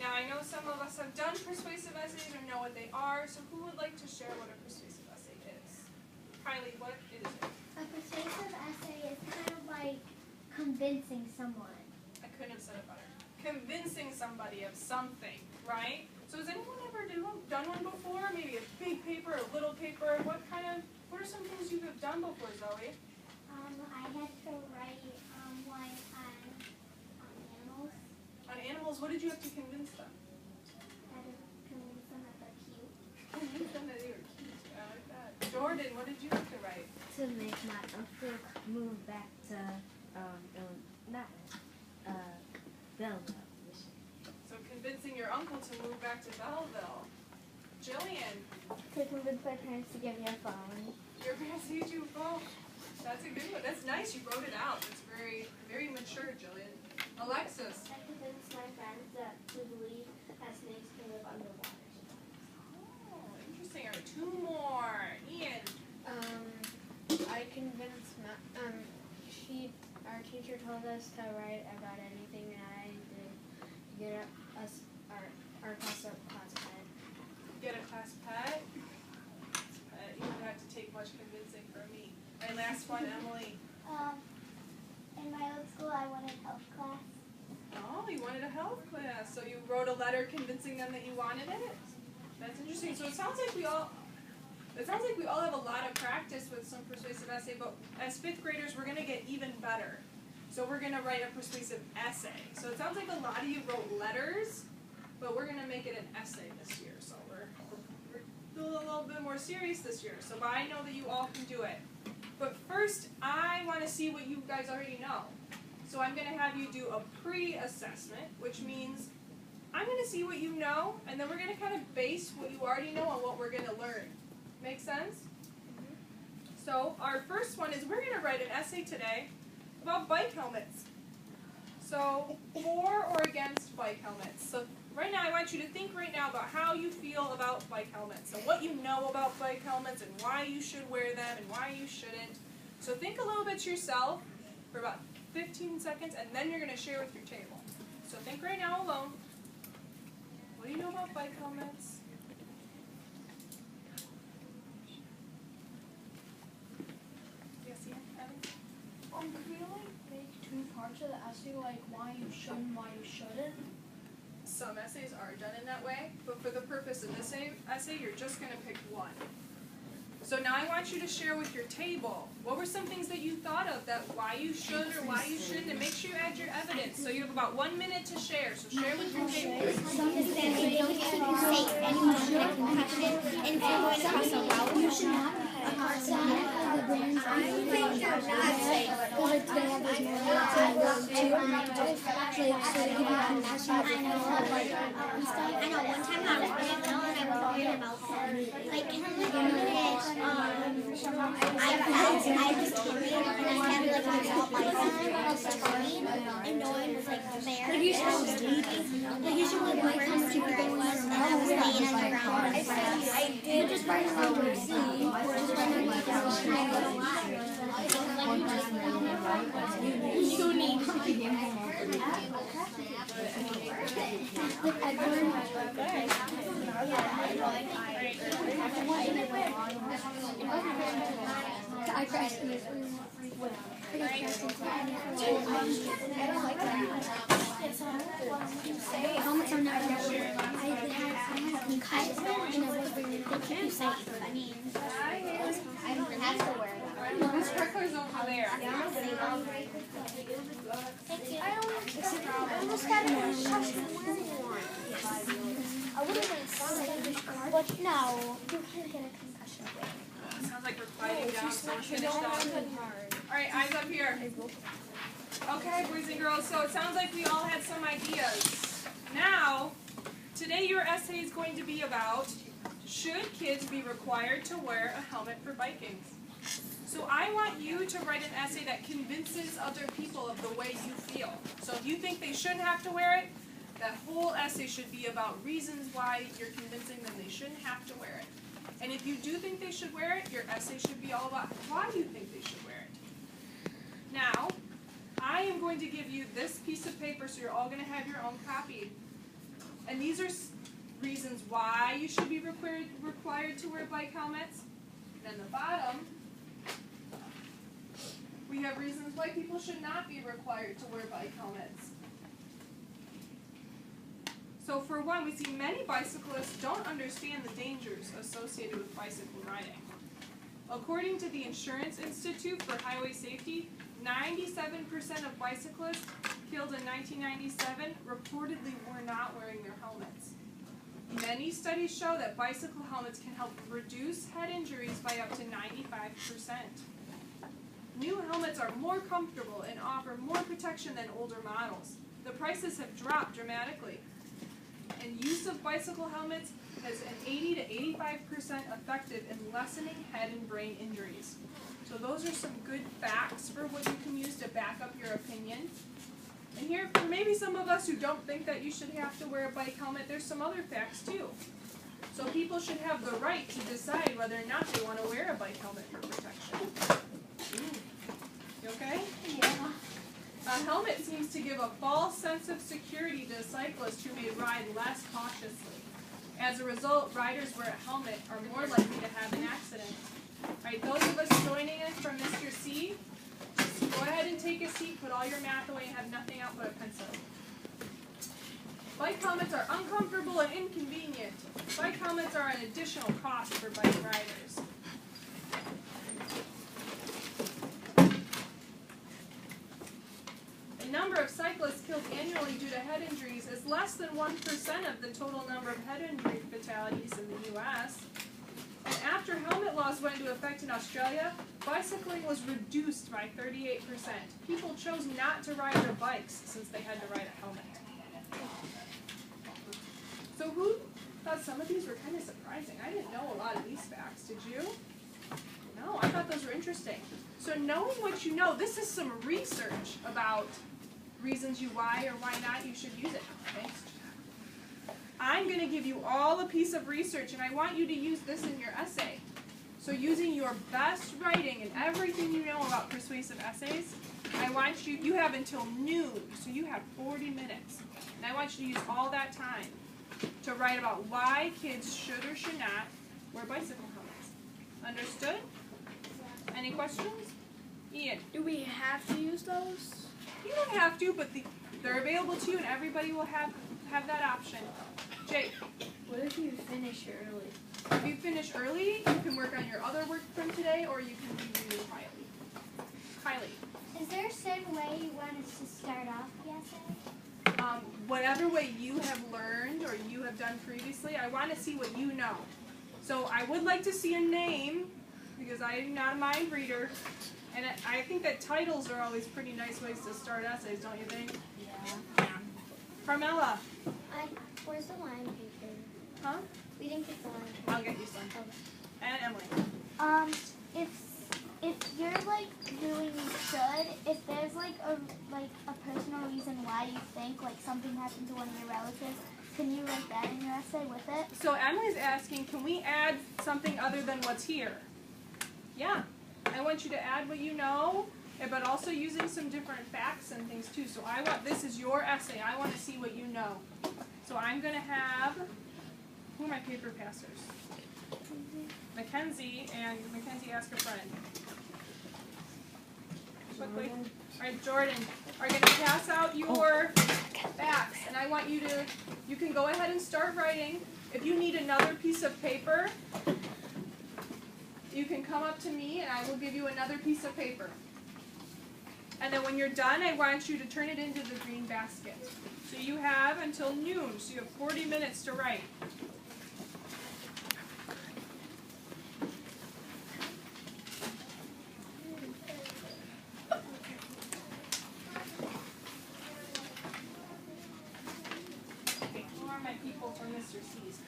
Now I know some of us have done persuasive essays or know what they are, so who would like to share what a persuasive essay is? Kylie, what is it? A persuasive essay is kind of like convincing someone. I couldn't have said it better. Convincing somebody of something, right? So has anyone ever done one before? Maybe a big paper, a little paper? What are some things you have done before, Zoe? I had to write one on animals. On animals, what did you have to convince them? I had to convince them that they're cute. Convince them that they were cute. I like that. Jordan, what did you have to write? To make my uncle move back to Belleville. So convincing your uncle to move back to Belleville. Jillian. To convince my parents to give me a phone. Your parents need you a phone. That's a good one. That's nice. You wrote it out. That's very, very mature, Jillian. Alexis. I convinced my friends to believe that snakes can live underwater. Oh, interesting. All right, two more. Ian. I convinced our teacher told us to write about anything, and I did get us our class pet. Get a class pet. You don't have to take much convincing from me. And last one, Emily. In my old school, I wanted health class. Oh, you wanted a health class. So you wrote a letter convincing them that you wanted it? That's interesting. So it sounds like we all have a lot of practice with some persuasive essay, but as fifth graders, we're going to get even better. So we're going to write a persuasive essay. So it sounds like a lot of you wrote letters, but we're going to make it an essay this year. So we're doing a little bit more serious this year. So I know that you all can do it. But first, I want to see what you guys already know. So I'm going to have you do a pre-assessment, which means I'm going to see what you know, and then we're going to kind of base what you already know on what we're going to learn. Make sense? So our first one is we're going to write an essay today about bike helmets. So for or against bike helmets. So right now I want you to think right now about how you feel about bike helmets and what you know about bike helmets and why you should wear them and why you shouldn't. So think a little bit to yourself for about 15 seconds, and then you're going to share with your table. So think right now alone. What do you know about bike helmets? Can we like make two parts of the essay, like why you should and why you shouldn't? Some essays are done in that way, but for the purpose of this essay, you're just going to pick one. So now I want you to share with your table. What were some things that you thought of that why you should or why you shouldn't, and make sure you add your evidence. So you have about 1 minute to share. So share with your table. You should not the brands I think they're not safe. Because they have those I know one time I was worried about like I was carrying and I had like a ball python and no one was like there. Like usually when it comes to where I was and I was laying on the ground. I did just right around the sea. You need I crashed in this helmets are not real. I had some kites and they keep you safe. I mean, I don't have to wear them. The sprinkler's over there. I almost got a concussion wearing one. I would have been fine, but no, you can't get a concussion. Sounds like we're fighting down, so we're finished off. Alright, eyes up here. Okay, boys and girls, so it sounds like we all had some ideas. Now, today your essay is going to be about, should kids be required to wear a helmet for biking? So I want you to write an essay that convinces other people of the way you feel. So if you think they shouldn't have to wear it, that whole essay should be about reasons why you're convincing them they shouldn't have to wear it. And if you do think they should wear it, your essay should be all about why you think they should wear it. Now, I am going to give you this piece of paper, so you're all going to have your own copy. And these are reasons why you should be required to wear bike helmets. And then the bottom, we have reasons why people should not be required to wear bike helmets. So for one, we see many bicyclists don't understand the dangers associated with bicycle riding. According to the Insurance Institute for Highway Safety, 97% of bicyclists killed in 1997 reportedly were not wearing their helmets. Many studies show that bicycle helmets can help reduce head injuries by up to 95%. New helmets are more comfortable and offer more protection than older models. The prices have dropped dramatically. And use of bicycle helmets has an 80 to 85% effective in lessening head and brain injuries. So those are some good facts for what you can use to back up your opinion. And here, for maybe some of us who don't think that you should have to wear a bike helmet, there's some other facts too. So people should have the right to decide whether or not they want to wear a bike helmet for protection. You okay? Yeah. A helmet seems to give a false sense of security to cyclists who may ride less cautiously. As a result, riders wear a helmet are more likely to have an accident. Alright, those of us joining us from Mr. C, just go ahead and take a seat, put all your math away, and have nothing out but a pencil. Bike helmets are uncomfortable and inconvenient. Bike helmets are an additional cost for bike riders. The number of cyclists killed annually due to head injuries is less than 1% of the total number of head injury fatalities in the U.S. And after helmet laws went into effect in Australia, bicycling was reduced by 38%. People chose not to ride their bikes since they had to ride a helmet. So who thought some of these were kind of surprising? I didn't know a lot of these facts. Did you? No, I thought those were interesting. So knowing what you know, this is some research about reasons why or why not you should use it. Okay? I'm going to give you all a piece of research, and I want you to use this in your essay. So using your best writing and everything you know about persuasive essays, I want you have until noon, so you have 40 minutes. And I want you to use all that time to write about why kids should or should not wear bicycle helmets. Understood? Any questions? Ian? Do we have to use those? You don't have to, but they're available to you, and everybody will have that option. Jake? What if you finish early? If you finish early, you can work on your other work from today, or you can review quietly. Kylie? Is there a certain way you want us to start off the essay? Whatever way you have learned or you have done previously, I want to see what you know. So I would like to see a name, because I'm not a mind reader, and I think that titles are always pretty nice ways to start essays, don't you think? Yeah. Carmela? Where's the line paper? Huh? We didn't get the line paper. I'll get you some. Okay. And Emily? If you're like doing should, if there's like a personal reason why you think like something happened to one of your relatives, can you write that in your essay with it? So Emily's asking, can we add something other than what's here? Yeah. I want you to add what you know, but also using some different facts and things too. So this is your essay. I want to see what you know. So I'm going to have, who are my paper passers? Mackenzie, and Mackenzie, ask a friend. Quickly. All right, Jordan, are going to pass out your facts, and I want you can go ahead and start writing. If you need another piece of paper, you can come up to me, and I will give you another piece of paper. And then when you're done, I want you to turn it into the green basket. So you have until noon, so you have 40 minutes to write. Okay, who are my people for Mr. C's?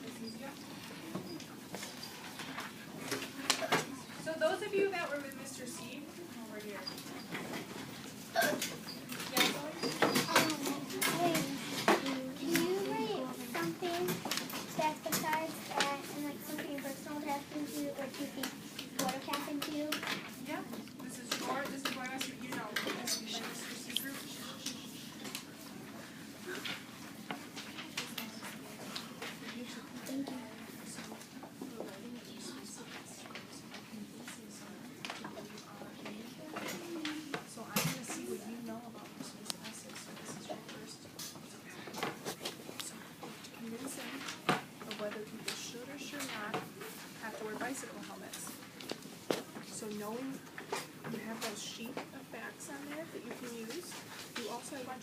This is you. So those of you that were with Mr. C, over here. Yeah, Can you write something that's besides that and like something personal that happened to you or do you think would have happened to you? yeah. This is why I asked what you know. This is my Mr. C group.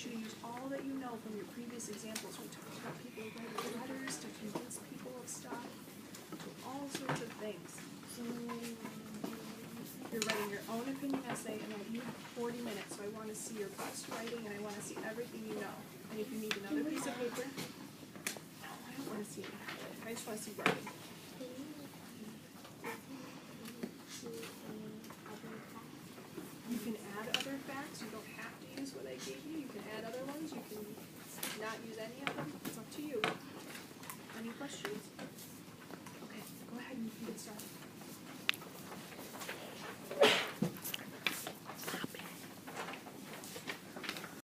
want you to use all that you know from your previous examples. We talked about people writing letters to convince people of stuff, all sorts of things. You're writing your own opinion essay, and you have 40 minutes, so I want to see your best writing, and I want to see everything you know. And if you need another piece of paper, no, I don't want to see any highlighting. I just want to see writing. You can add other facts. You don't have to use what I gave you. You can add other ones. You can not use any of them. It's up to you. Any questions?